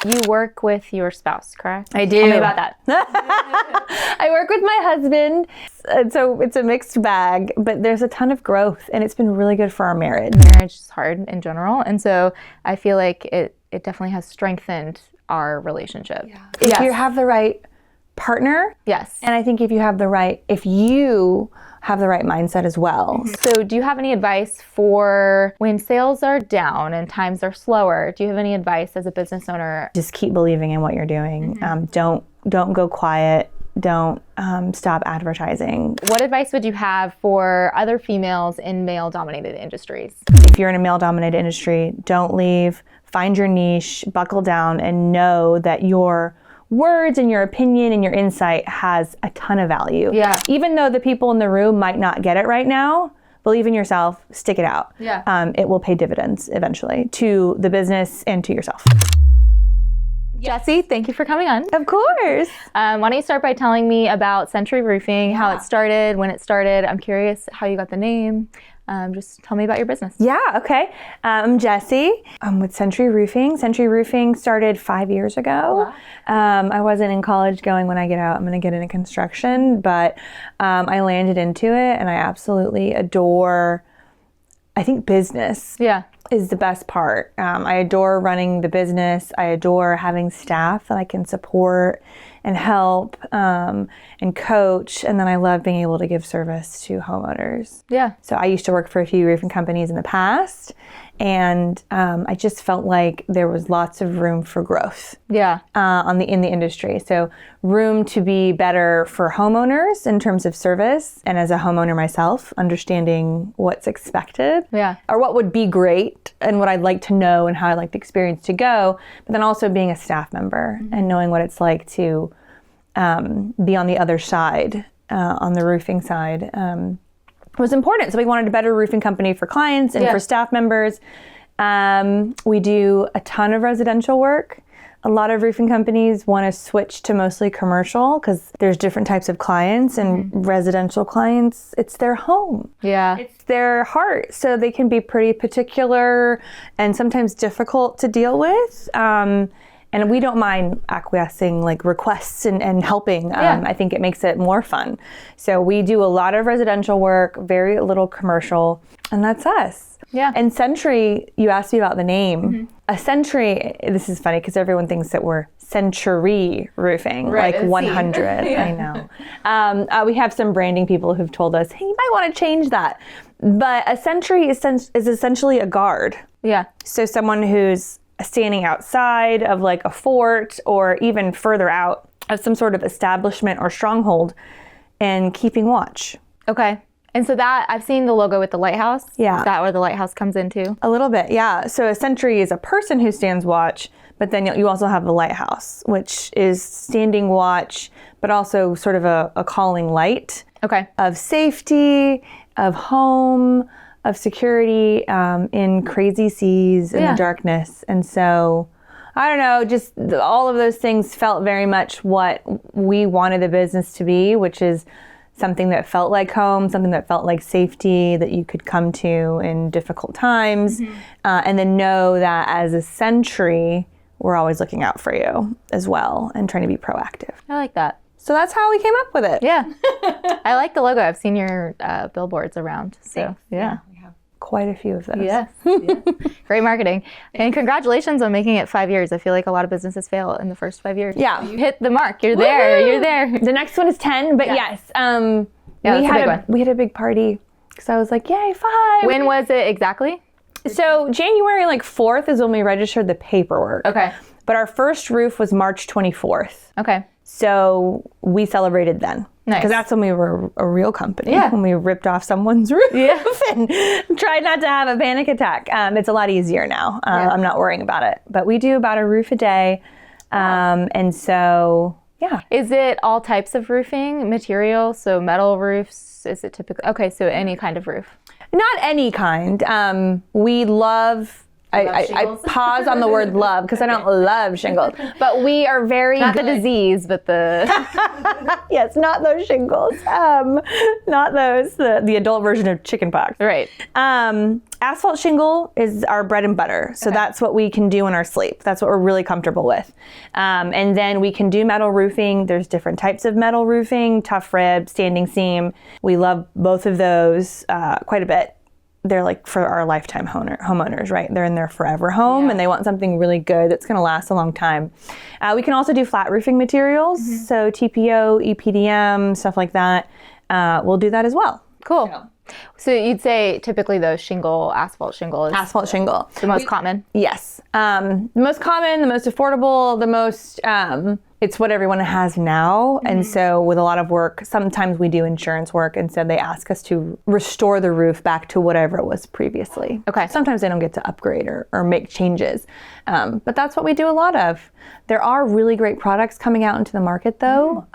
You work with your spouse, correct? I do. Tell me about that. I work with my husband, so it's a mixed bag, but there's a ton of growth, and it's been really good for our marriage. Marriage is hard in general, and so I feel like it definitely has strengthened our relationship. Yeah. If you have the right partner, yes, and I think if you have the right mindset as well. So do you have any advice for when sales are down and times are slower? Do you have any advice as a business owner? Just keep believing in what you're doing. Don't go quiet. Don't stop advertising. What advice would you have for other females in male-dominated industries? If you're in a male-dominated industry, don't leave. Find your niche, buckle down, and know that your words and your opinion and your insight has a ton of value. Yeah. Even though the people in the room might not get it right now, believe in yourself, stick it out. Yeah. It will pay dividends eventually to the business and to yourself. Jessy, thank you for coming on. Of course. Why don't you start by telling me about Sentri Roofing, how it started, when it started. I'm curious how you got the name. Just tell me about your business. Yeah, okay. I'm Jessy. I'm with Sentri Roofing. Sentri Roofing started 5 years ago. Wow. I wasn't in college going, when I get out, I'm going to get into construction, but I landed into it, and I absolutely adore, I think, business. Yeah. Is the best part. I adore running the business. I adore having staff that I can support and help and coach. And then I love being able to give service to homeowners. Yeah. So I used to work for a few roofing companies in the past, and I just felt like there was lots of room for growth. Yeah. In the industry. So room to be better for homeowners in terms of service, and as a homeowner myself, understanding what's expected. Yeah. Or what would be great and what I'd like to know and how I'd like the experience to go, but then also being a staff member and knowing what it's like to be on the other side, on the roofing side, was important. So we wanted a better roofing company for clients and for staff members. We do a ton of residential work. A lot of roofing companies want to switch to mostly commercial because there's different types of clients, and residential clients, it's their home. Yeah. It's their heart. So they can be pretty particular and sometimes difficult to deal with. And we don't mind acquiescing like requests and helping. I think it makes it more fun. So we do a lot of residential work, very little commercial, and that's us. Yeah. And Sentri, you asked me about the name. A Sentri, this is funny because everyone thinks that we're Sentri Roofing, right, like 100. I know. We have some branding people who've told us, hey, you might want to change that. But a Sentri is essentially a guard. Yeah. So someone who's standing outside of like a fort or even further out of some sort of establishment or stronghold and keeping watch. Okay. And so that, I've seen the logo with the lighthouse. Yeah. Is that where the lighthouse comes into? A little bit, yeah. So a sentry is a person who stands watch, but then you also have the lighthouse, which is standing watch, but also sort of a calling light. Okay. Of safety, of home, of security in crazy seas in the darkness. And so, I don't know, just all of those things felt very much what we wanted the business to be, which is something that felt like home, something that felt like safety that you could come to in difficult times, and then know that as a Sentri, we're always looking out for you as well and trying to be proactive. I like that. So that's how we came up with it. Yeah. I like the logo. I've seen your billboards around. So, yeah. We have quite a few of those. Yes. Great marketing. And congratulations on making it 5 years. I feel like a lot of businesses fail in the first 5 years. Yeah. You hit the mark. You're there. You're there. The next one is 10, but yes. We had a big party because I was like, yay, 5. When was it exactly? So January 4th is when we registered the paperwork. Okay. But our first roof was March 24th. Okay. So we celebrated then. Nice. Because that's when we were a real company. Yeah. When we ripped off someone's roof and tried not to have a panic attack. It's a lot easier now. I'm not worrying about it. But we do about a roof a day. And so, yeah. Is it all types of roofing material? So metal roofs? Is it typical? Okay, so any kind of roof. Not any kind. We love I pause on the word love because I don't love shingles, but we are very not the disease, but the yes, not those shingles, not those, the adult version of chickenpox. right. Asphalt shingle is our bread and butter. So that's what we can do in our sleep. That's what we're really comfortable with. And then we can do metal roofing. There's different types of metal roofing, tough rib, standing seam. We love both of those quite a bit. They're like for our lifetime homeowners, right? They're in their forever home and they want something really good that's going to last a long time. We can also do flat roofing materials. So TPO, EPDM, stuff like that. We'll do that as well. Cool. So you'd say typically the asphalt shingle is Asphalt shingle. the most common? Yes. The most common, the most affordable, the most, it's what everyone has now. And so with a lot of work, sometimes we do insurance work. And so they ask us to restore the roof back to whatever it was previously. Okay. Sometimes they don't get to upgrade or make changes. But that's what we do a lot of. There are really great products coming out into the market though.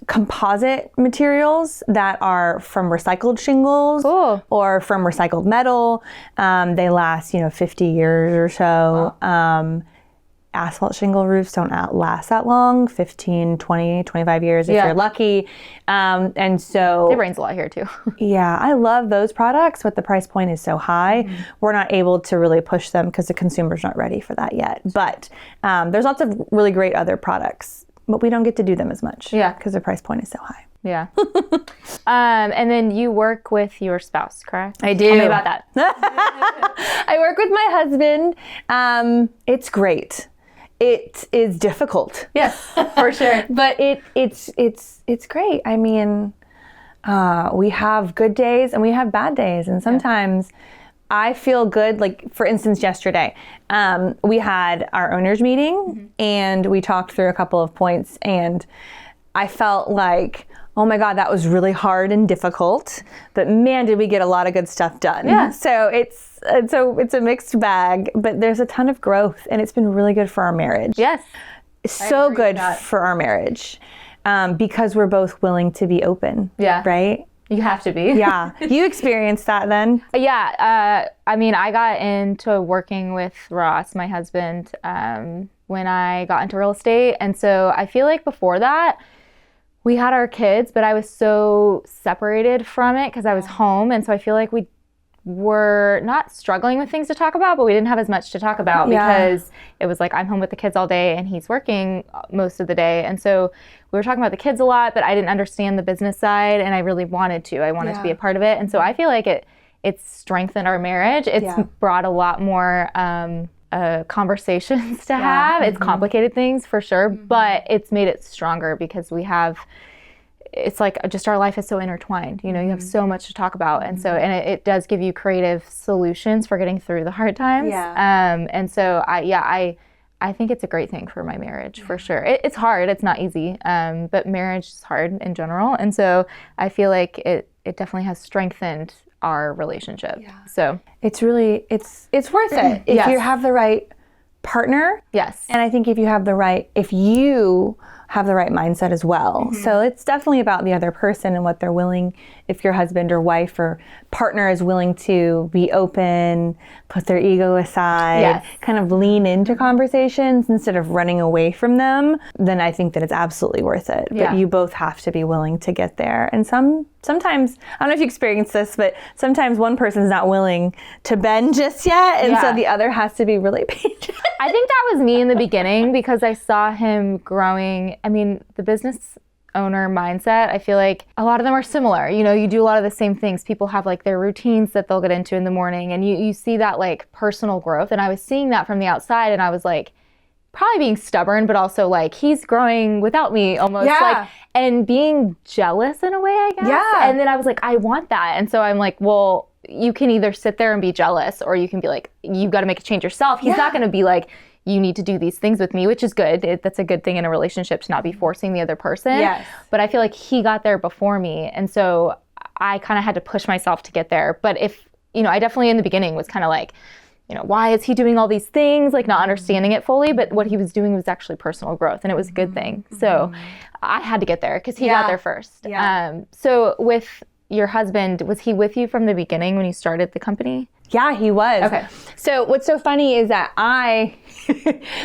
Composite materials that are from recycled shingles or from recycled metal. They last, 50 years or so. Wow. Asphalt shingle roofs don't last that long, 15, 20, 25 years if you're lucky. And so it rains a lot here too. Yeah, I love those products, but the price point is so high. We're not able to really push them because the consumer's not ready for that yet. But there's lots of really great other products. But we don't get to do them as much because the price point is so high. Yeah. And then you work with your spouse, correct? I do. Tell me about that. I work with my husband. It's great. It is difficult. Yes, for sure. But it's great. I mean, we have good days and we have bad days. And sometimes I feel good, like for instance, yesterday, we had our owners meeting and we talked through a couple of points and I felt like, oh my God, that was really hard and difficult, but man, did we get a lot of good stuff done. Yeah. So it's a mixed bag, but there's a ton of growth and it's been really good for our marriage. Yes. So good for our marriage because we're both willing to be open. Yeah. Right? You have to be. Yeah. You experienced that then? Yeah. I mean, I got into working with Ross, my husband, when I got into real estate. And so I feel like before that, we had our kids, but I was so separated from it because I was home. And so I feel like we were not struggling with things to talk about, but we didn't have as much to talk about because it was like I'm home with the kids all day and he's working most of the day. And so we were talking about the kids a lot, but I didn't understand the business side and I really wanted to. I wanted to be a part of it. And so I feel like it's strengthened our marriage. It's brought a lot more conversations to have. It's complicated things for sure, but it's made it stronger because it's like just our life is so intertwined. You have so much to talk about. And so, and it does give you creative solutions for getting through the hard times. Yeah. And so I think it's a great thing for my marriage for sure. It's hard. It's not easy. But marriage is hard in general. And so I feel like it definitely has strengthened our relationship. Yeah. So it's really, it's worth it if you have the right partner. Yes. And I think if you have the right mindset as well. So it's definitely about the other person and what they're willing, if your husband or wife or partner is willing to be open, put their ego aside, kind of lean into conversations instead of running away from them, then I think that it's absolutely worth it. But you both have to be willing to get there. And sometimes, I don't know if you experienced this, but sometimes one person's not willing to bend just yet. And so the other has to be really patient. I think that was me in the beginning because I saw him growing. I mean, the business owner mindset, I feel like a lot of them are similar. You do a lot of the same things. People have like their routines that they'll get into in the morning and you see that like personal growth. And I was seeing that from the outside and I was like, probably being stubborn, but also like he's growing without me almost like, and being jealous in a way, I guess. Yeah. And then I was like, I want that. And so I'm like, well, you can either sit there and be jealous or you can be like, you've got to make a change yourself. He's not going to be like, you need to do these things with me, which is good. That's a good thing in a relationship to not be forcing the other person. Yes. But I feel like he got there before me. And so I kind of had to push myself to get there. But I definitely in the beginning was kind of like, why is he doing all these things? Like not understanding it fully, but what he was doing was actually personal growth and it was a good thing. So I had to get there because he got there first. Yeah. So with your husband, was he with you from the beginning when you started the company? Yeah, he was. Okay. So what's so funny is that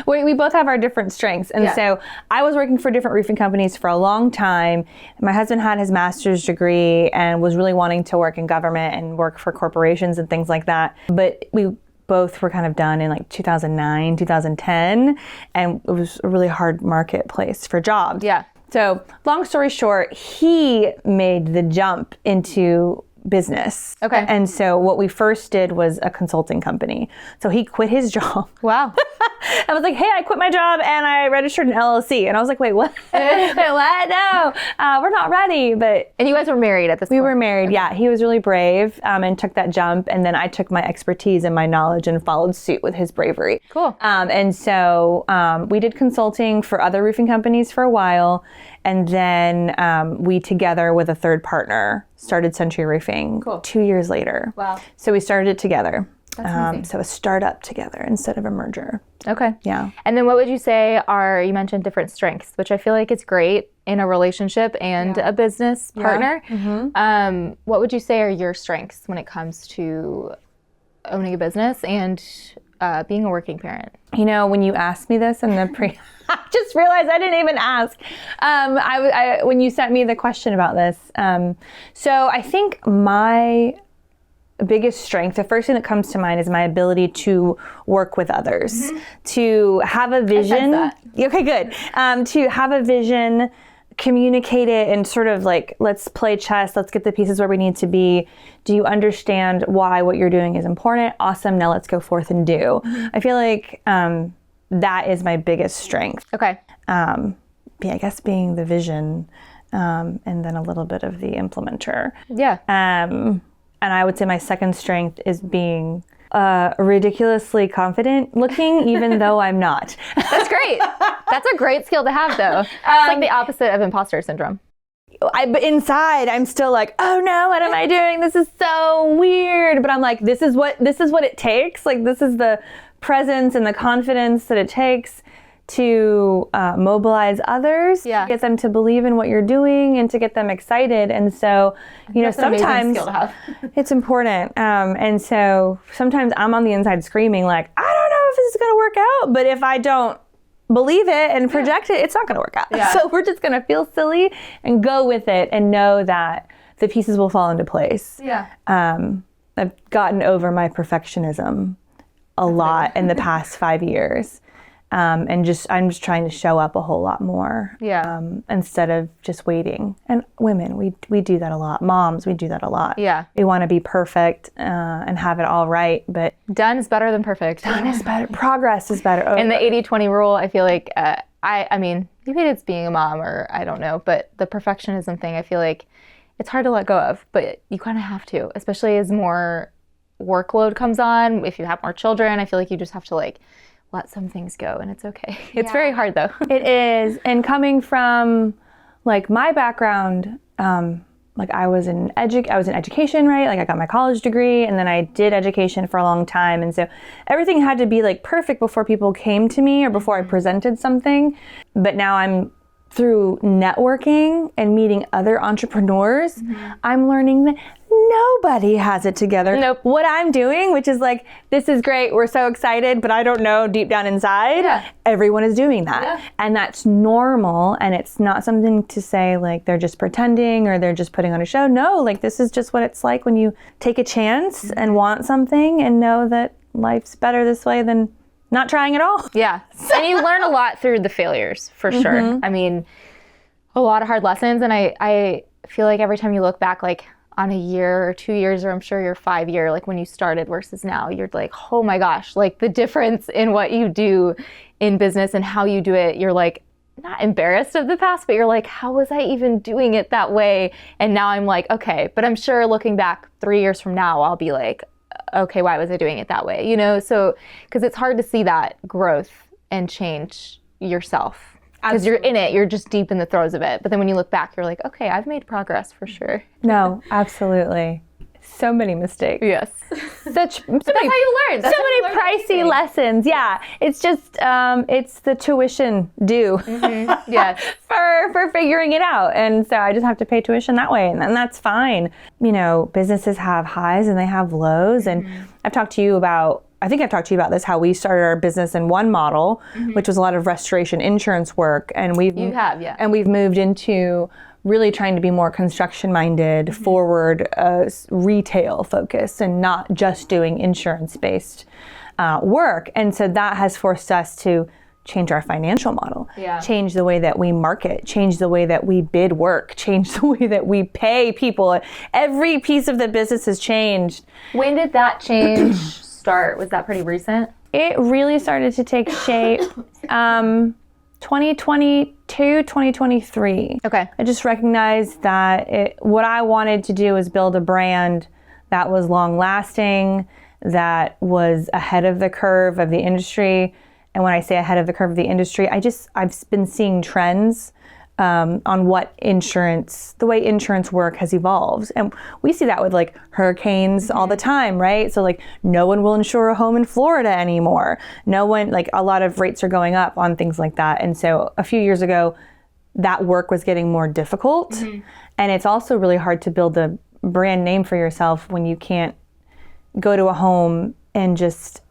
we both have our different strengths. And so I was working for different roofing companies for a long time. My husband had his master's degree and was really wanting to work in government and work for corporations and things like that. But we both were kind of done in like 2009, 2010. And it was a really hard marketplace for jobs. Yeah. So long story short, he made the jump into business. Okay. And so what we first did was a consulting company. So he quit his job. Wow. I was like, hey, I quit my job and I registered an LLC. And I was like, wait, what? Wait, what? No, we're not ready. But And you guys were married at this point? we were married. Okay. Yeah. He was really brave and took that jump. And then I took my expertise and my knowledge and followed suit with his bravery. Cool. And so we did consulting for other roofing companies for a while. And then we, together with a third partner, started Sentri Roofing 2 years later. Wow. So we started it together. That's amazing. So a startup together instead of a merger. Okay. Yeah. And then what would you say are, you mentioned different strengths, which I feel like is great in a relationship and a business partner. Mm-hmm. What would you say are your strengths when it comes to owning a business and being a working parent? You know, when you asked me this in the I just realized I didn't even ask. When you sent me the question about this. So I think my biggest strength, the first thing that comes to mind is my ability to work with others, to have a vision. Okay, good. To have a vision, communicate it, and sort of like, let's play chess, let's get the pieces where we need to be. Do you understand why what you're doing is important? Awesome, now let's go forth and do. I feel like that is my biggest strength. Okay. I guess being the vision and then a little bit of the implementer. Yeah. And I would say my second strength is being ridiculously confident looking, even though I'm not. That's great. That's a great skill to have, though. It's like the opposite of imposter syndrome. But inside, I'm still like, oh no, what am I doing? This is so weird. But I'm like, this is what it takes. Like, this is the presence and the confidence that it takes to mobilize others, to get them to believe in what you're doing and to get them excited. And so, you know, sometimes it's important. And so sometimes I'm on the inside screaming like, I don't know if this is going to work out, but if I don't believe it and project it, it's not going to work out. Yeah. So we're just going to feel silly and go with it and know that the pieces will fall into place. Yeah. I've gotten over my perfectionism a lot in the past 5 years. And I'm just trying to show up a whole lot more. Yeah. Instead of just waiting. And women, we do that a lot. Moms, we do that a lot. Yeah. We want to be perfect and have it all right, but done is better than perfect. Done is better. Progress is better. And the 80-20 rule, I feel like, I mean, maybe it's being a mom or I don't know, but the perfectionism thing, I feel like it's hard to let go of, but you kind of have to, especially as more workload comes on. If you have more children, I feel like you just have to like let some things go and it's okay. It's very hard though. It is. And coming from like my background, like I was in education, right? Like I got my college degree and then I did education for a long time. And so everything had to be like perfect before people came to me or before I presented something. But now I'm through networking and meeting other entrepreneurs, I'm learning that nobody has it together. Nope. What I'm doing, which is like, this is great, we're so excited, but I don't know deep down inside, everyone is doing that. Yeah. And that's normal, and it's not something to say like they're just pretending or they're just putting on a show. No, like this is just what it's like when you take a chance and want something and know that life's better this way than not trying at all. Yeah. And you learn a lot through the failures, for sure. I mean, a lot of hard lessons. And I feel like every time you look back, like on a year or 2 years, or I'm sure your 5 year, like when you started versus now, you're like, oh my gosh, like the difference in what you do in business and how you do it, you're like, not embarrassed of the past, but you're like, how was I even doing it that way? And now I'm like, okay, but I'm sure looking back 3 years from now, I'll be like, okay, why was I doing it that way? You know, so, because it's hard to see that growth and change yourself. Because you're in it, you're just deep in the throes of it. But then when you look back, you're like, okay, I've made progress for sure. No, absolutely. So many mistakes. Yes. Such That's how you learn. That's so how you many learn pricey anything. lessons. Yeah. It's just, it's the tuition due Yes. for figuring it out. And so I just have to pay tuition that way. And that's fine. You know, businesses have highs and they have lows. And I've talked to you about, I think I've talked to you about this, how we started our business in one model, which was a lot of restoration insurance work. And we've moved into really trying to be more construction-minded, forward, retail focused, and not just doing insurance-based work. And so that has forced us to change our financial model, change the way that we market, change the way that we bid work, change the way that we pay people. Every piece of the business has changed. When did that change start? Was that pretty recent? It really started to take shape 2022, 2023. Okay. I just recognized that what I wanted to do was build a brand that was long lasting, that was ahead of the curve of the industry. And when I say ahead of the curve of the industry, I've been seeing trends on what the way insurance work has evolved. And we see that with like hurricanes all the time, right? So like no one will insure a home in Florida anymore. No one, like a lot of rates are going up on things like that. And so a few years ago, that work was getting more difficult. And it's also really hard to build a brand name for yourself when you can't go to a home and just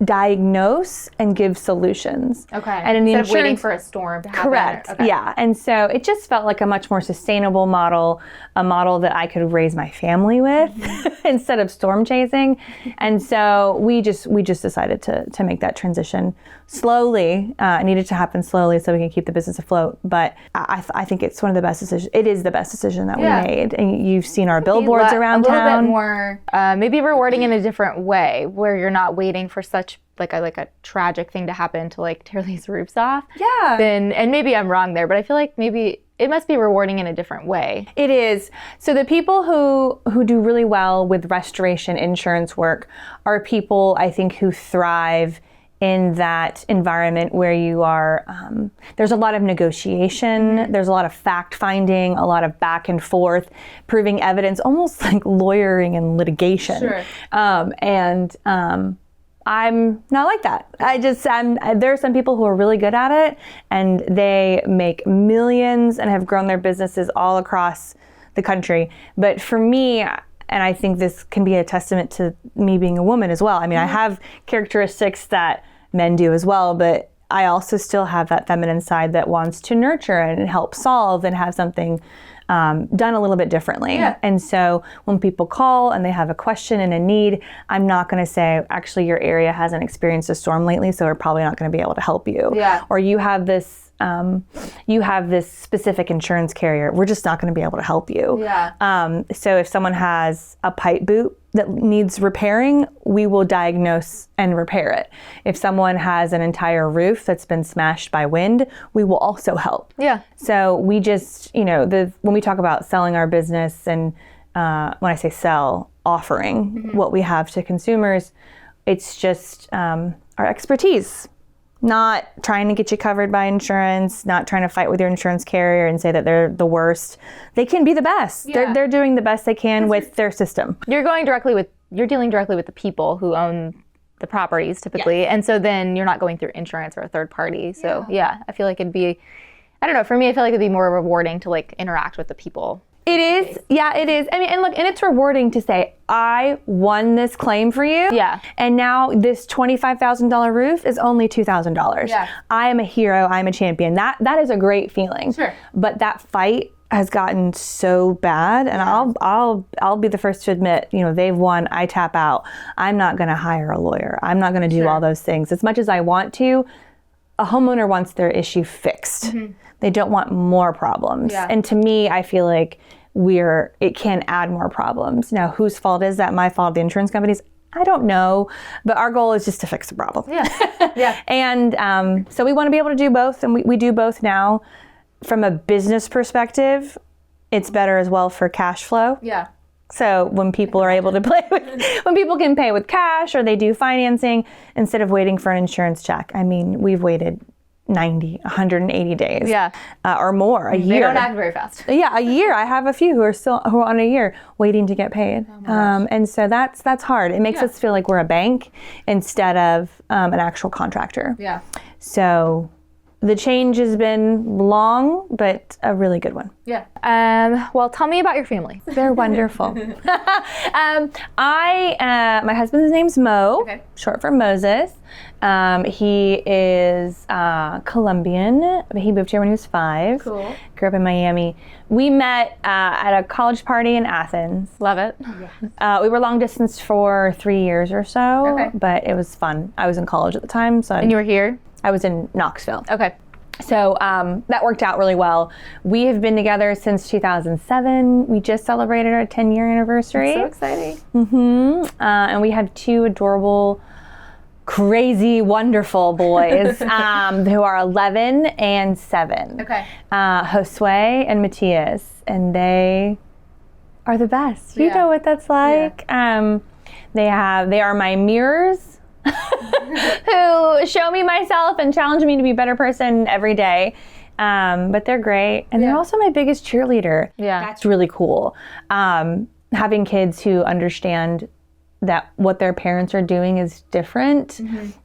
diagnose and give solutions. Okay. And in the Instead of waiting insurance, for a storm to happen. correct. Okay. Yeah. And so it just felt like a much more sustainable model, a model that I could raise my family with instead of storm chasing. And so we just decided to make that transition slowly. It needed to happen slowly so we can keep the business afloat. But I think it's one of the best decisions. It is the best decision that we made. And you've seen our billboards around town. A little bit more, maybe rewarding in a different way, where you're not waiting for such like a tragic thing to happen to like tear these roofs off. Yeah. And maybe I'm wrong there, but I feel like maybe it must be rewarding in a different way. It is. So the people who do really well with restoration insurance work are people, I think, who thrive in that environment where you are, there's a lot of negotiation, there's a lot of fact finding, a lot of back and forth, proving evidence, almost like lawyering and litigation. Sure. I'm not like that. There are some people who are really good at it and they make millions and have grown their businesses all across the country. But for me, and I think this can be a testament to me being a woman as well. I mean, I have characteristics that men do as well, but I also still have that feminine side that wants to nurture and help solve and have something done a little bit differently. Yeah. And so when people call and they have a question and a need, I'm not going to say, actually, your area hasn't experienced a storm lately, so we're probably not going to be able to help you. Yeah. Or you have this specific insurance carrier, we're just not going to be able to help you. Yeah. So if someone has a pipe boot that needs repairing, we will diagnose and repair it. If someone has an entire roof that's been smashed by wind, we will also help. Yeah. So we just, when we talk about selling our business and when I say sell, offering what we have to consumers, it's just our expertise. Not trying to get you covered by insurance, not trying to fight with your insurance carrier and say that they're the worst. They can be the best. Yeah. They're doing the best they can with their system. You're dealing directly with the people who own the properties typically. And so then you're not going through insurance or a third party. So yeah, I feel like it'd be, I don't know, for me, I feel like it'd be more rewarding to like interact with the people. It is. Yeah, it is. I mean, and look, and it's rewarding to say, I won this claim for you. Yeah. And now this $25,000 roof is only $2,000. Yeah. I am a hero. I'm a champion. That is a great feeling. Sure. But that fight has gotten so bad, and I'll be the first to admit, they've won, I tap out. I'm not going to hire a lawyer. I'm not going to do all those things. As much as I want to, a homeowner wants their issue fixed. They don't want more problems. Yeah. And to me, I feel like it can add more problems. Now, whose fault is that? My fault, the insurance company's? I don't know, but our goal is just to fix the problem. Yeah. Yeah. And so we want to be able to do both, and we do both now. From a business perspective, it's better as well for cash flow. Yeah. So when people are able to when people can pay with cash or they do financing instead of waiting for an insurance check. I mean, we've waited 90, 180 days. Yeah. Or more, a year. They don't act very fast. Yeah, a year. I have a few who are on a year waiting to get paid. And so that's hard. It makes us feel like we're a bank instead of an actual contractor. Yeah. So the change has been long, but a really good one. Yeah. Well, tell me about your family. They're wonderful. My husband's name's Mo, short for Moses. He is Colombian. He moved here when he was 5. Cool. Grew up in Miami. We met at a college party in Athens. Love it. We were long distance for 3 years or so, but it was fun. I was in college at the time, so And you were here? I was in Knoxville. Okay. So that worked out really well. We have been together since 2007. We just celebrated our 10-year anniversary. So exciting. And we have 2 adorable, crazy, wonderful boys who are 11 and 7. Okay. Josue and Matthias, and they are the best. You know what that's like. They are my mirrors. Who show me myself and challenge me to be a better person every day. But they're great. And they're also my biggest cheerleader. Yeah. That's really cool. Having kids who understand that what their parents are doing is different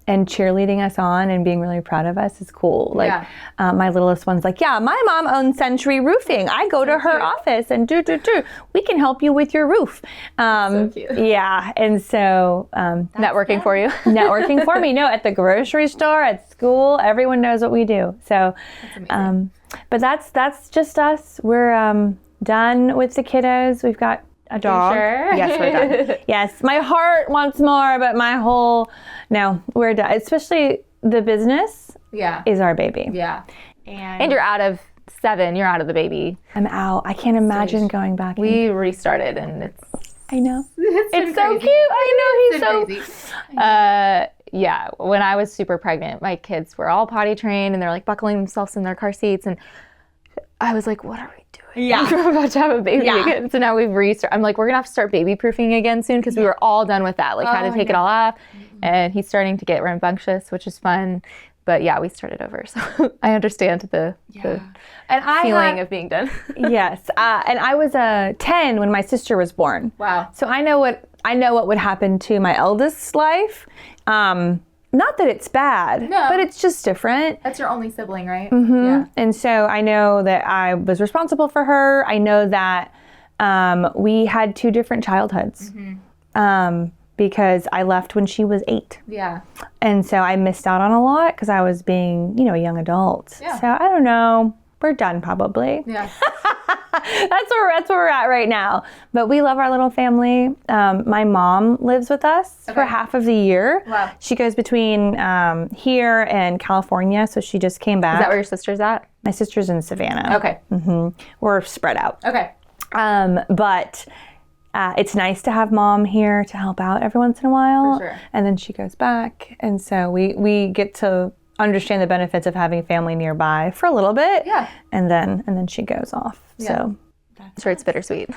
and cheerleading us on and being really proud of us is cool. Like my littlest one's like, yeah, my mom owns Sentri Roofing. I go to her office and we can help you with your roof. So cute. Yeah. And so Networking for you. networking for me. No, at the grocery store, at school, everyone knows what we do. So, but that's just us. We're done with the kiddos. We've got a dog. Sure? Yes, we're done. Yes, my heart wants more, but no, we're done. Especially the business is our baby. Yeah. And you're out of 7. You're out of the baby. I'm out. I can't imagine going back. We restarted, and I know. it's so cute. I know. He's yeah, when I was super pregnant, my kids were all potty trained, and they're like buckling themselves in their car seats, and I was like, what are we doing? Yeah. We're about to have a baby again. So now we've restarted. I'm like, we're going to have to start baby proofing again soon because we were all done with that. Like, had to take it all off. And he's starting to get rambunctious, which is fun. But yeah, we started over. So I understand the feeling of being done. Yes. And I was 10 when my sister was born. Wow. So I know what would happen to my eldest's life. Not that it's bad, but it's just different. That's your only sibling, right? Yeah. And so I know that I was responsible for her. I know that we had 2 different childhoods because I left when she was 8. Yeah. And so I missed out on a lot because I was being, a young adult. Yeah. So I don't know. We're done probably. Yeah. That's where we're at right now. But we love our little family. My mom lives with us for half of the year. Wow. She goes between here and California, so she just came back. Is that where your sister's at? My sister's in Savannah. Okay. We're spread out. Okay. But it's nice to have mom here to help out every once in a while. For sure. And then she goes back. And so we get to understand the benefits of having family nearby for a little bit. Yeah. And then she goes off. Yeah. So Sure, it's bittersweet.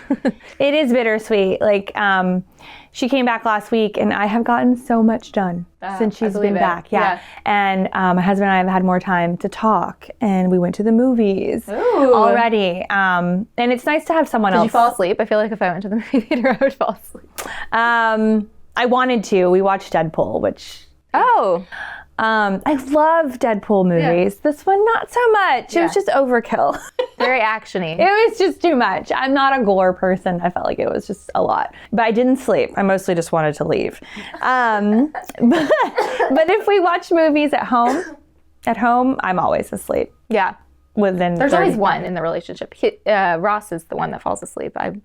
it is bittersweet. Like she came back last week and I have gotten so much done since she's been back. Yeah. And my husband and I have had more time to talk and we went to the movies already. And it's nice to have someone else. Did you fall asleep? I feel like if I went to the movie theater, I would fall asleep. I wanted to. We watched Deadpool, which I love Deadpool movies. This one, not so much. It was just overkill. Very actiony. It was just too much. I'm not a gore person. I felt like it was just a lot. But I didn't sleep. I mostly just wanted to leave. But if we watch movies at home, I'm always asleep. Yeah. There's always one in the relationship. Ross is the one that falls asleep. I'm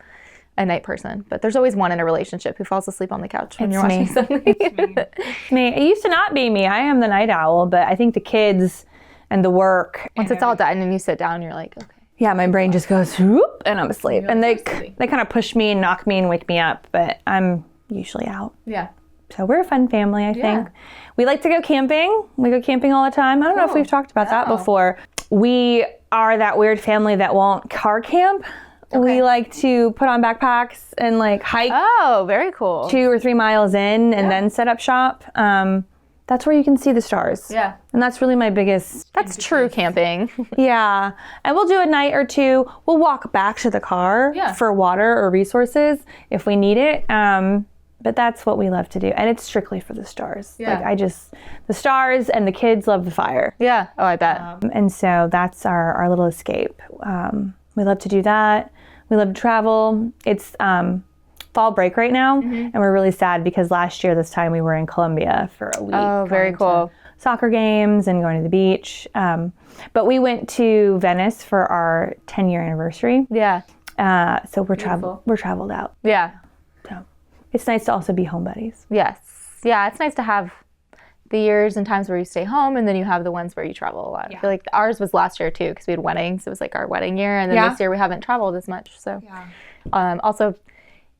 a night person, but there's always one in a relationship who falls asleep on the couch when you're watching something. It's me. It used to not be me. I am the night owl, but I think the kids and the work. Once it's all done and you sit down, you're like, okay. Yeah, my brain just goes whoop, and I'm asleep. And they kind of push me and knock me and wake me up, but I'm usually out. Yeah. So we're a fun family, I think. We like to go camping. We go camping all the time. I don't know if we've talked about that before. We are that weird family that won't car camp. Okay. We like to put on backpacks and like hike. Oh, very cool. 2 or 3 miles in and then set up shop. that's where you can see the stars. Yeah. And that's really my biggest. That's true camping. Yeah. And we'll do a night or two. We'll walk back to the car for water or resources if we need it. But that's what we love to do. And it's strictly for the stars. Yeah. Like the stars, and the kids love the fire. Yeah. Oh, I bet. And so that's our little escape. We love to do that. We love to travel. It's fall break right now, and we're really sad because last year this time we were in Colombia for a week. Oh, very cool. Soccer games and going to the beach. But we went to Venice for our 10-year anniversary. Yeah. So we're traveled out. Yeah. So it's nice to also be home buddies. Yes. Yeah, it's nice to have the years and times where you stay home, and then you have the ones where you travel a lot. Yeah. I feel like ours was last year too, because we had weddings. It was like our wedding year, and then this year we haven't traveled as much. So, also,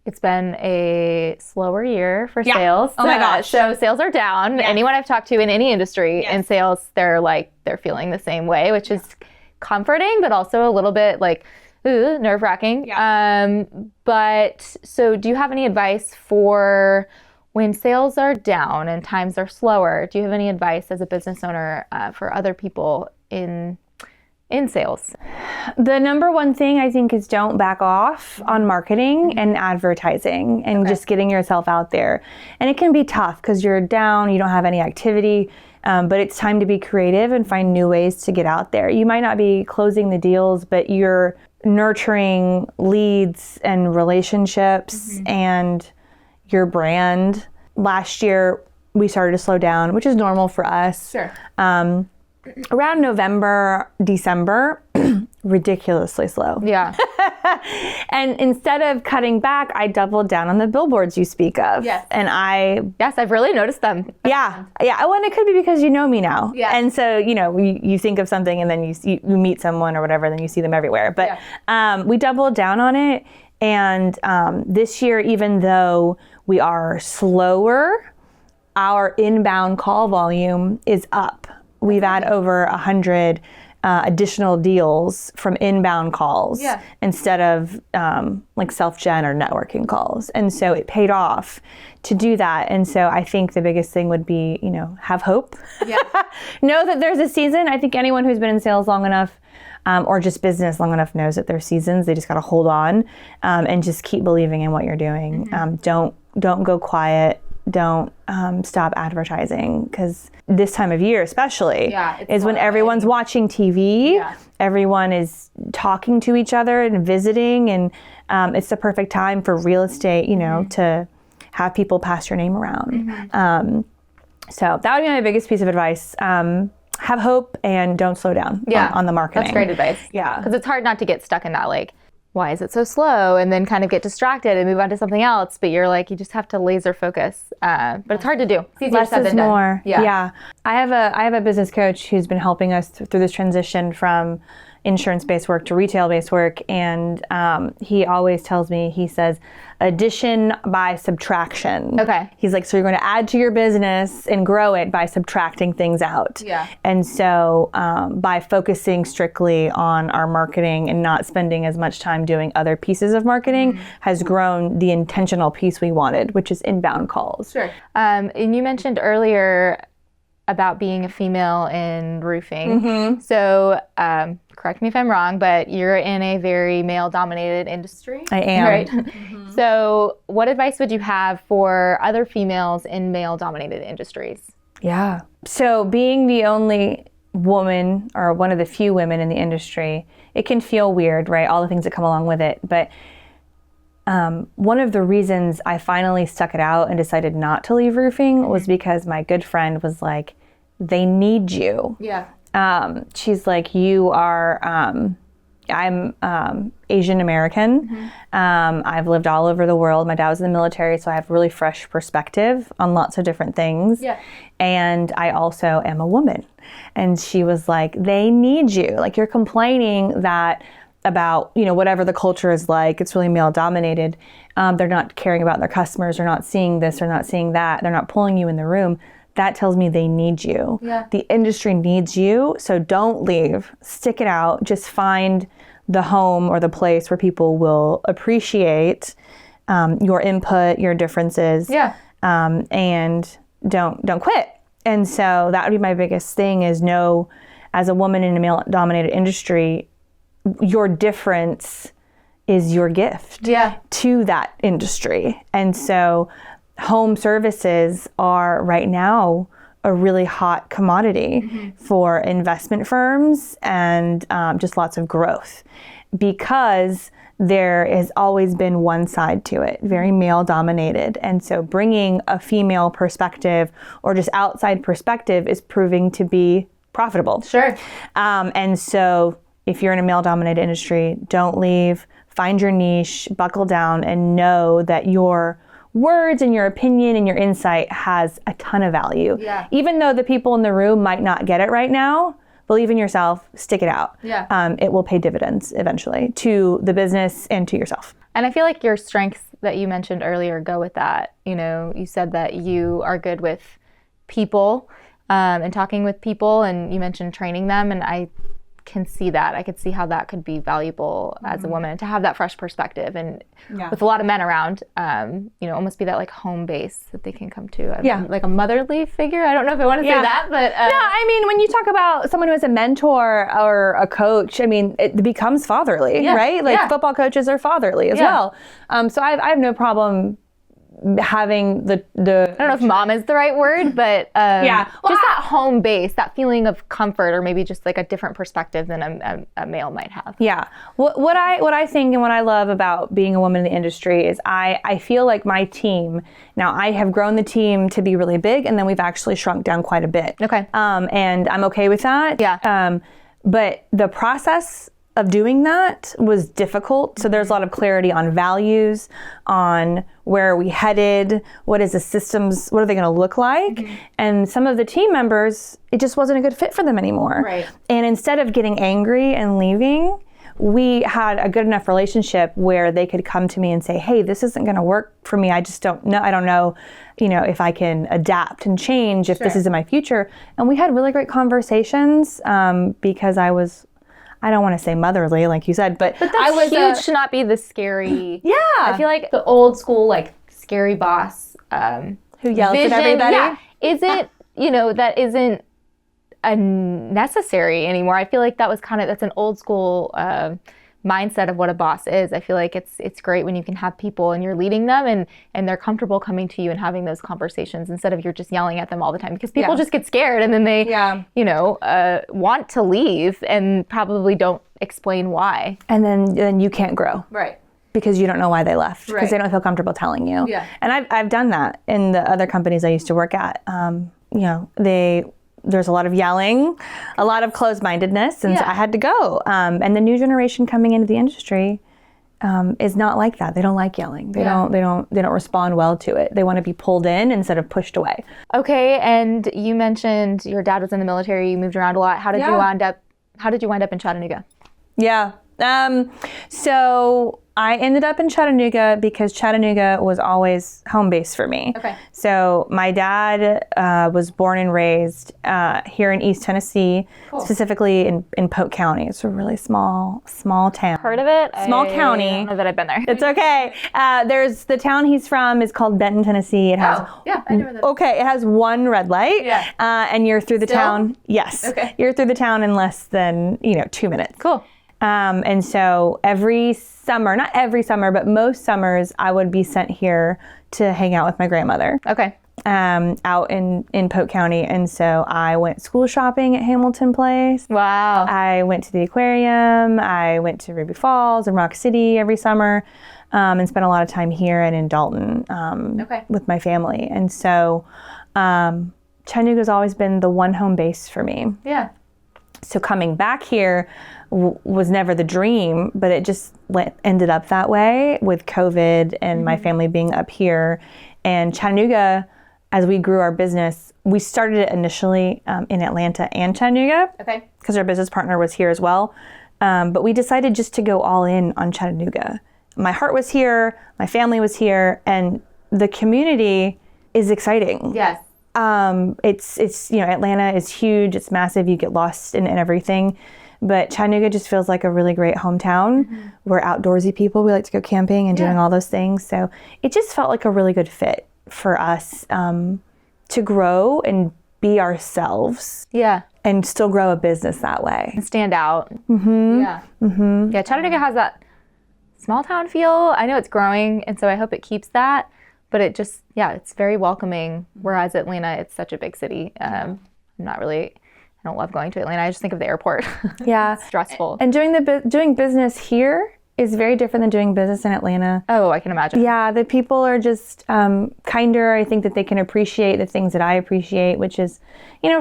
it's been a slower year for sales. Oh my gosh. So sales are down. Yes. Anyone I've talked to in any industry in sales, they're feeling the same way, which is comforting, but also a little bit like nerve-wracking. Yeah. But so do you have any advice for when sales are down and times are slower? Do you have any advice as a business owner for other people in sales? The number one thing I think is don't back off on marketing and advertising and just getting yourself out there. And it can be tough because you're down, you don't have any activity, but it's time to be creative and find new ways to get out there. You might not be closing the deals, but you're nurturing leads and relationships and your brand. Last year, we started to slow down, which is normal for us. Sure. Around November, December, ridiculously slow. Yeah. And instead of cutting back, I doubled down on the billboards you speak of. Yes. And Yes, I've really noticed them. Yeah. Oh, and it could be because you know me now. Yeah. And so, you think of something and then you meet someone or whatever, then you see them everywhere. But we doubled down on it. And this year, even though we are slower, our inbound call volume is up. We've had over 100 additional deals from inbound calls instead of self-gen or networking calls. And so it paid off to do that. And so I think the biggest thing would be, have hope. Yeah. Know that there's a season. I think anyone who's been in sales long enough or just business long enough knows that there's seasons. They just got to hold on and just keep believing in what you're doing. Don't go quiet. Don't stop advertising, because this time of year especially is when everyone's watching TV. Yeah. Everyone is talking to each other and visiting, and it's the perfect time for real estate, to have people pass your name around. So that would be my biggest piece of advice. Have hope and don't slow down on the marketing. That's great advice. Yeah. Because it's hard not to get stuck in that, why is it so slow? And then kind of get distracted and move on to something else. But you're you just have to laser focus. But it's hard to do. It's easier Less said is than done. more. Yeah. I have a business coach who's been helping us through this transition from insurance-based work to retail-based work. And he always tells me, he says, addition by subtraction. Okay. He's like, so you're going to add to your business and grow it by subtracting things out. Yeah. And so by focusing strictly on our marketing and not spending as much time doing other pieces of marketing has grown the intentional piece we wanted, which is inbound calls. Sure. And you mentioned earlier about being a female in roofing. So correct me if I'm wrong, but you're in a very male-dominated industry. I am. Right? So what advice would you have for other females in male-dominated industries? Yeah. So being the only woman or one of the few women in the industry, it can feel weird, right? All the things that come along with it. But one of the reasons I finally stuck it out and decided not to leave roofing was because my good friend was like, they need you. Yeah. She's like, you are, I'm Asian American. I've lived all over the world. My dad was in the military, so I have really fresh perspective on lots of different things. Yeah. And I also am a woman. And she was like, they need you. You're complaining that about, whatever the culture is like, it's really male dominated. They're not caring about their customers. They're not seeing this. They're not seeing that. They're not pulling you in the room. That tells me they need you. Yeah. The industry needs you. So don't leave. Stick it out. Just find the home or the place where people will appreciate your input, your differences. Yeah. And don't quit. And so that would be my biggest thing is know, as a woman in a male-dominated industry, your difference is your gift to that industry. And so home services are right now a really hot commodity for investment firms and just lots of growth, because there has always been one side to it, very male dominated. And so bringing a female perspective or just outside perspective is proving to be profitable. Sure. And so if you're in a male dominated industry, don't leave, find your niche, buckle down, and know that your words and your opinion and your insight has a ton of value. Yeah. Even though the people in the room might not get it right now, believe in yourself, stick it out. Yeah. It will pay dividends eventually to the business and to yourself. And I feel like your strengths that you mentioned earlier go with that. You know, you said that you are good with people and talking with people, and you mentioned training them, and I can see that. I could see how that could be valuable as a woman, to have that fresh perspective, and with a lot of men around, you know, almost be that like home base that they can come to. Like a motherly figure. I don't know if I want to say that, but I mean, when you talk about someone who is a mentor or a coach, I mean, it becomes fatherly, right? Like football coaches are fatherly as well. So I have no problem having the I don't know if mom is the right word, but just that home base, that feeling of comfort, or maybe just like a different perspective than a male might have. Yeah. What I think and what I love about being a woman in the industry is I feel like my team, now I have grown the team to be really big, and then we've actually shrunk down quite a bit. Okay. And I'm okay with that. Yeah. But the process of doing that was difficult. So there's a lot of clarity on values, on where are we headed, what is the systems, what are they going to look like? And some of the team members, it just wasn't a good fit for them anymore. Right. And instead of getting angry and leaving, we had a good enough relationship where they could come to me and say, hey, this isn't going to work for me. I just don't know. I don't know, you know, if I can adapt and change, if this is in my future. And we had really great conversations because I don't want to say motherly, like you said, but that's I was huge to not be the scary. Yeah. I feel like the old school, like scary boss who yells at everybody. Isn't, you know, that isn't necessary anymore. I feel like that's an old school mindset of what a boss is. I feel like it's great when you can have people and you're leading them and they're comfortable coming to you and having those conversations instead of you're just yelling at them all the time, because people just get scared and then they you know want to leave and probably don't explain why, and then you can't grow, right, because you don't know why they left, because they don't feel comfortable telling you. And I've done that in the other companies I used to work at. You know, there's a lot of yelling, a lot of closed-mindedness, and so I had to go. And the new generation coming into the industry is not like that. They don't like yelling. They don't respond well to it. They want to be pulled in instead of pushed away. Okay, and you mentioned your dad was in the military. You moved around a lot. How did you wind up in Chattanooga? Yeah. So I ended up in Chattanooga because Chattanooga was always home base for me. Okay. So my dad was born and raised here in East Tennessee, specifically in Polk County. It's a really small town. Heard of it? Small county. I don't know that I've been there. It's okay. There's the town he's from is called Benton, Tennessee. It has I know that. Okay, it has one red light. Yeah. And you're through the town. Yes. Okay. You're through the town in less than 2 minutes. Cool. And so every summer, not every summer, but most summers, I would be sent here to hang out with my grandmother. Okay. Out in Polk County. And so I went school shopping at Hamilton Place. Wow. I went to the aquarium. I went to Ruby Falls and Rock City every summer, and spent a lot of time here and in Dalton with my family. And so Chattanooga's always been the one home base for me. Yeah. So coming back here was never the dream, but it just ended up that way with COVID and my family being up here. And Chattanooga, as we grew our business, we started it initially in Atlanta and Chattanooga, because our business partner was here as well. But we decided just to go all in on Chattanooga. My heart was here, my family was here, and the community is exciting. Yes. It's Atlanta is huge, it's massive, you get lost in everything. But Chattanooga just feels like a really great hometown. We're outdoorsy people. We like to go camping and doing all those things. So it just felt like a really good fit for us to grow and be ourselves Yeah. and still grow a business that way. And stand out. Yeah. Yeah, Chattanooga has that small town feel. I know it's growing, and so I hope it keeps that. But it just, it's very welcoming. Whereas Atlanta, it's such a big city. I don't love going to Atlanta. I just think of the airport. Yeah. It's stressful. And doing business here is very different than doing business in Atlanta. Oh, I can imagine. Yeah, the people are just kinder. I think that they can appreciate the things that I appreciate, which is,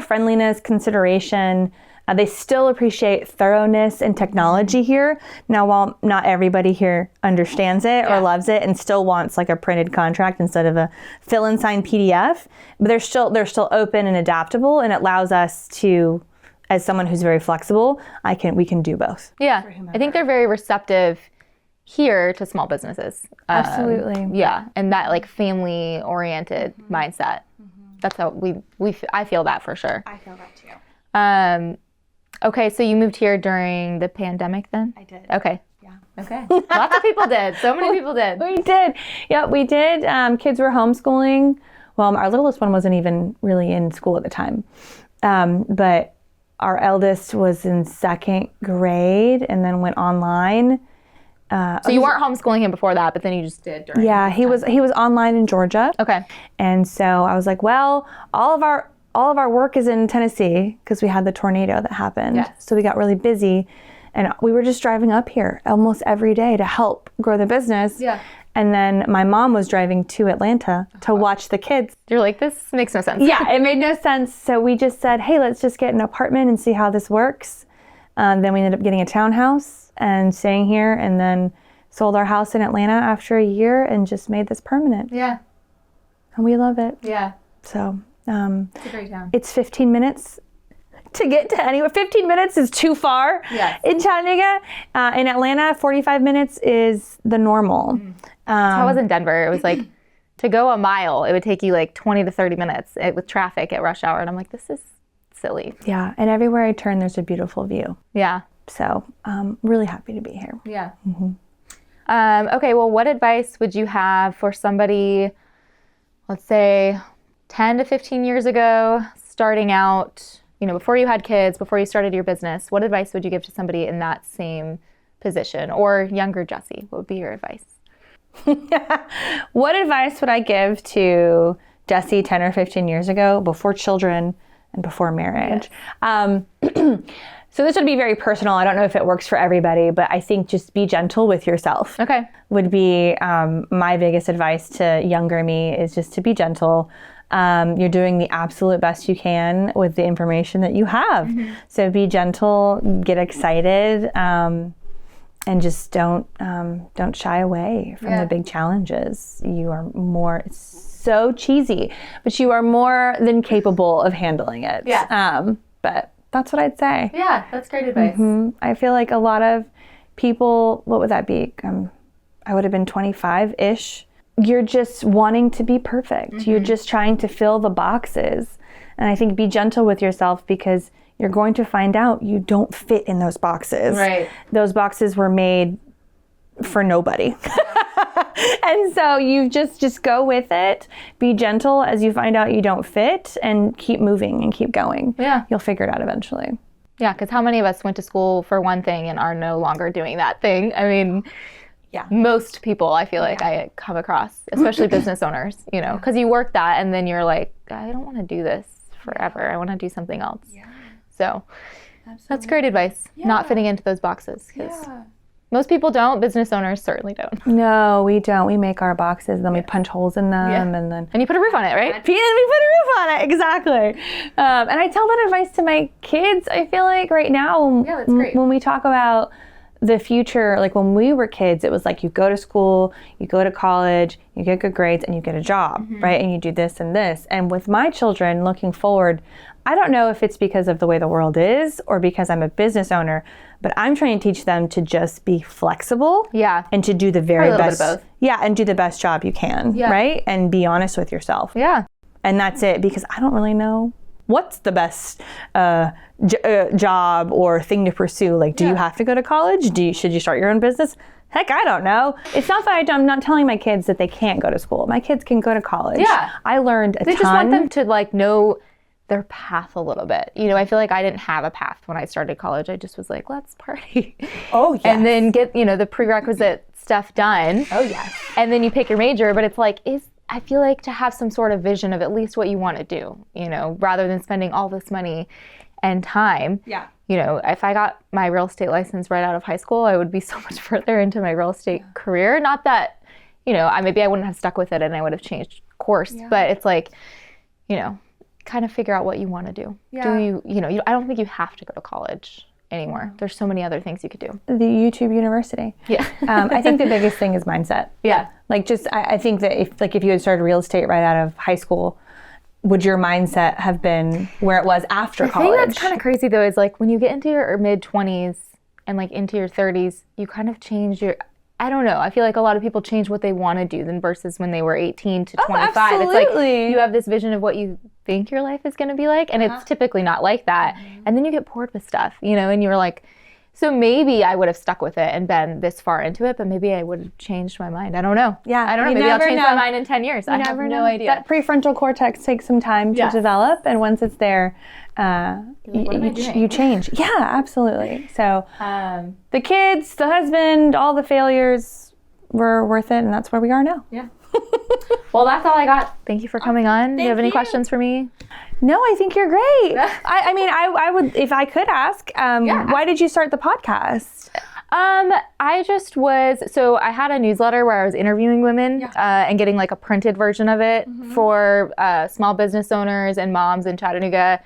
friendliness, consideration. They still appreciate thoroughness and technology here. Now, while not everybody here understands it or loves it and still wants like a printed contract instead of a fill and sign PDF, but they're still open and adaptable, and it allows us to, as someone who's very flexible, we can do both. Yeah, I think they're very receptive here to small businesses. Absolutely. Yeah, and that like family oriented mindset. That's how I feel that for sure. I feel that too. Okay, so you moved here during the pandemic then? I did. Okay. Yeah. Okay. Lots of people did. So many people did. We did. Yeah, we did. Kids were homeschooling. Well, our littlest one wasn't even really in school at the time. But our eldest was in 2nd grade and then went online. So you weren't homeschooling him before that, but then you just did during. Yeah, he was online in Georgia. Okay. And so I was like, well, all of our work is in Tennessee because we had the tornado that happened. Yes. So we got really busy, and we were just driving up here almost every day to help grow the business. Yeah. And then my mom was driving to Atlanta to watch the kids. You're like, this makes no sense. Yeah, it made no sense. So we just said, hey, let's just get an apartment and see how this works. Then we ended up getting a townhouse and staying here, and then sold our house in Atlanta after a year and just made this permanent. Yeah. And we love it. Yeah. So It's a great town. it's 15 minutes to get to anywhere. 15 minutes is too far in Chattanooga. In Atlanta, 45 minutes is the normal. I was in Denver. It was like, to go a mile, it would take you like 20 to 30 minutes with traffic at rush hour. And I'm like, this is silly. Yeah, and everywhere I turn, there's a beautiful view. Yeah. So I'm really happy to be here. Yeah. Okay, well, what advice would you have for somebody, let's say 10 to 15 years ago, starting out, before you had kids, before you started your business? What advice would you give to somebody in that same position, or younger Jessy? What would be your advice? What advice would I give to Jessy 10 or 15 years ago, before children and before marriage? Yes. So this would be very personal. I don't know if it works for everybody, but I think just be gentle with yourself. Okay. Would be my biggest advice to younger me, is just to be gentle. You're doing the absolute best you can with the information that you have. So be gentle, get excited, and just don't shy away from the big challenges. You are more, it's so cheesy, but you are more than capable of handling it. Yeah. But that's what I'd say. Yeah, that's great advice. I feel like a lot of people, what would that be? I would have been 25-ish. You're just wanting to be perfect. You're just trying to fill the boxes. And I think be gentle with yourself, because you're going to find out you don't fit in those boxes. Right. Those boxes were made for nobody. And so you just go with it. Be gentle as you find out you don't fit, and keep moving and keep going. Yeah. You'll figure it out eventually. Yeah, because how many of us went to school for one thing and are no longer doing that thing? I mean, most people, I feel like I come across, especially business owners, because you work that and then you're like, I don't want to do this forever. I want to do something else. Yeah. So that's great advice. Not fitting into those boxes. Because most people don't. Business owners certainly don't. No, we don't. We make our boxes, and then we punch holes in them, and you put a roof on it, right? And we put a roof on it, exactly. And I tell that advice to my kids. I feel like right now, that's great. When we talk about the future, like when we were kids, it was like you go to school, you go to college, you get good grades, and you get a job, right? And you do this and this. And with my children, looking forward, I don't know if it's because of the way the world is or because I'm a business owner, but I'm trying to teach them to just be flexible. Yeah. And to do the very Probably a best. little bit of both. Yeah, and do the best job you can, right? And be honest with yourself. Yeah. And that's it, because I don't really know what's the best job or thing to pursue. Like, do you have to go to college? Should you start your own business? Heck, I don't know. It's not that I'm not telling my kids that they can't go to school. My kids can go to college. Yeah. I learned a ton. They just want them to know their path a little bit. You know, I feel like I didn't have a path when I started college. I just was like, let's party. Oh, yes. And then get, you know, the prerequisite stuff done. Oh, yes. And then you pick your major, but it's like, I feel like to have some sort of vision of at least what you want to do, you know, rather than spending all this money and time. Yeah. You know, if I got my real estate license right out of high school, I would be so much further into my real estate career. Not that, you know, maybe I wouldn't have stuck with it and I would have changed course, but it's like, you know, kind of figure out what you want to do. Yeah. Do you know, I don't think you have to go to college anymore. There's so many other things you could do. The YouTube University. Yeah. I think the biggest thing is mindset. Yeah. Like just, I think that if you had started real estate right out of high school, would your mindset have been where it was after college? I think that's kind of crazy though, is like when you get into your mid-20s and like into your 30s, you kind of change your, I don't know. I feel like a lot of people change what they want to do than versus when they were 18 to 25. Absolutely. It's like you have this vision of what you think your life is going to be like, and it's typically not like that. And then you get bored with stuff, you know, and you're like, so maybe I would have stuck with it and been this far into it, but maybe I would have changed my mind. I don't know. Yeah, I don't know. you Maybe I'll never change know. my mind in 10 years. I have no idea. That prefrontal cortex takes some time to develop, and once it's there, what am I doing? you change. Yeah, absolutely. So the kids, the husband, all the failures were worth it, and that's where we are now. Yeah. Well, that's all I got. Thank you for coming on. Do you have any questions for me? No, I think you're great. I mean, I would, if I could ask, why did you start the podcast? I just so I had a newsletter where I was interviewing women and getting like a printed version of it for small business owners and moms in Chattanooga.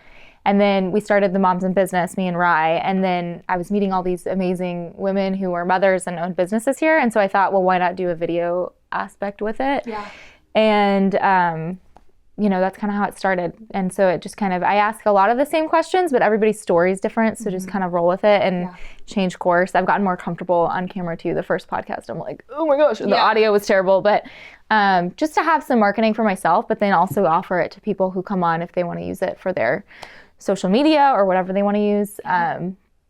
And then we started the Moms in Business, me and Rye. And then I was meeting all these amazing women who were mothers and owned businesses here. And so I thought, well, why not do a video aspect with it? Yeah. And, you know, that's kind of how it started. And so it just kind of, I ask a lot of the same questions, but everybody's story is different. So just kind of roll with it and change course. I've gotten more comfortable on camera too. The first podcast, I'm like, oh my gosh, the audio was terrible. But just to have some marketing for myself, but then also offer it to people who come on if they want to use it for their social media or whatever they want to use.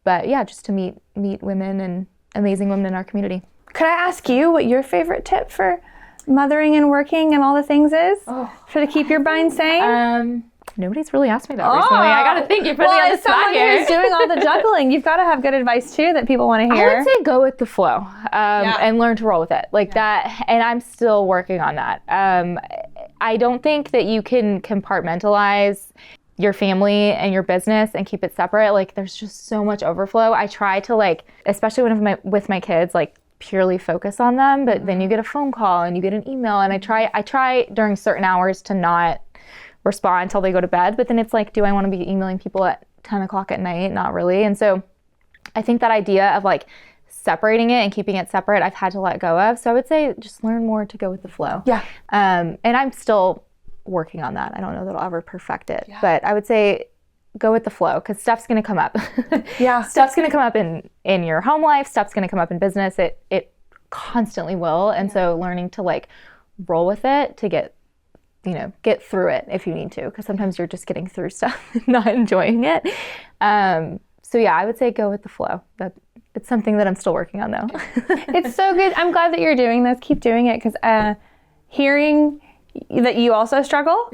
But yeah, just to meet women and amazing women in our community. Could I ask you what your favorite tip for mothering and working and all the things is to keep your mind sane? Nobody's really asked me that recently. I got to think. You put me on the spot here. As someone who's doing all the juggling, you've got to have good advice too that people want to hear. I would say go with the flow and learn to roll with it like that. And I'm still working on that. I don't think that you can compartmentalize your family and your business and keep it separate. Like there's just so much overflow. I try to like, especially with my kids, like purely focus on them, but then you get a phone call and you get an email, and I try during certain hours to not respond until they go to bed. But then it's like, do I want to be emailing people at 10 o'clock at night? Not really. And so I think that idea of like separating it and keeping it separate, I've had to let go of. So I would say just learn more to go with the flow. Yeah. And I'm still working on that. I don't know that I'll ever perfect it, but I would say go with the flow, because stuff's going to come up. Stuff's going to come up in your home life. Stuff's going to come up in business. It constantly will. And so learning to like roll with it to get through it if you need to, because sometimes you're just getting through stuff and not enjoying it. So yeah, I would say go with the flow. It's something that I'm still working on though. It's so good. I'm glad that you're doing this. Keep doing it, because hearing that you also struggle.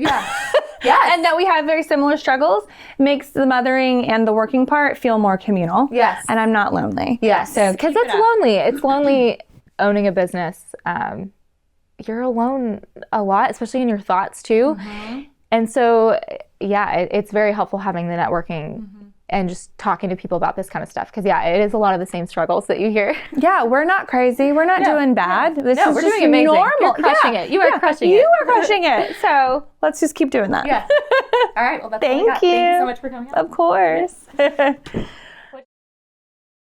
And that we have very similar struggles makes the mothering and the working part feel more communal. Yes. And I'm not lonely. Yes. So because it's lonely. It's lonely owning a business. You're alone a lot, especially in your thoughts too. And so yeah, it's very helpful having the networking and just talking to people about this kind of stuff. Because yeah, it is a lot of the same struggles that you hear. Yeah, we're not crazy. We're not doing bad. This is we're just doing amazing. normal. You're crushing it. You are crushing it. You are crushing it. So let's just keep doing that. Yeah. All right. Well, that's all I Thank got. you. Thank you so much for coming on. Of course.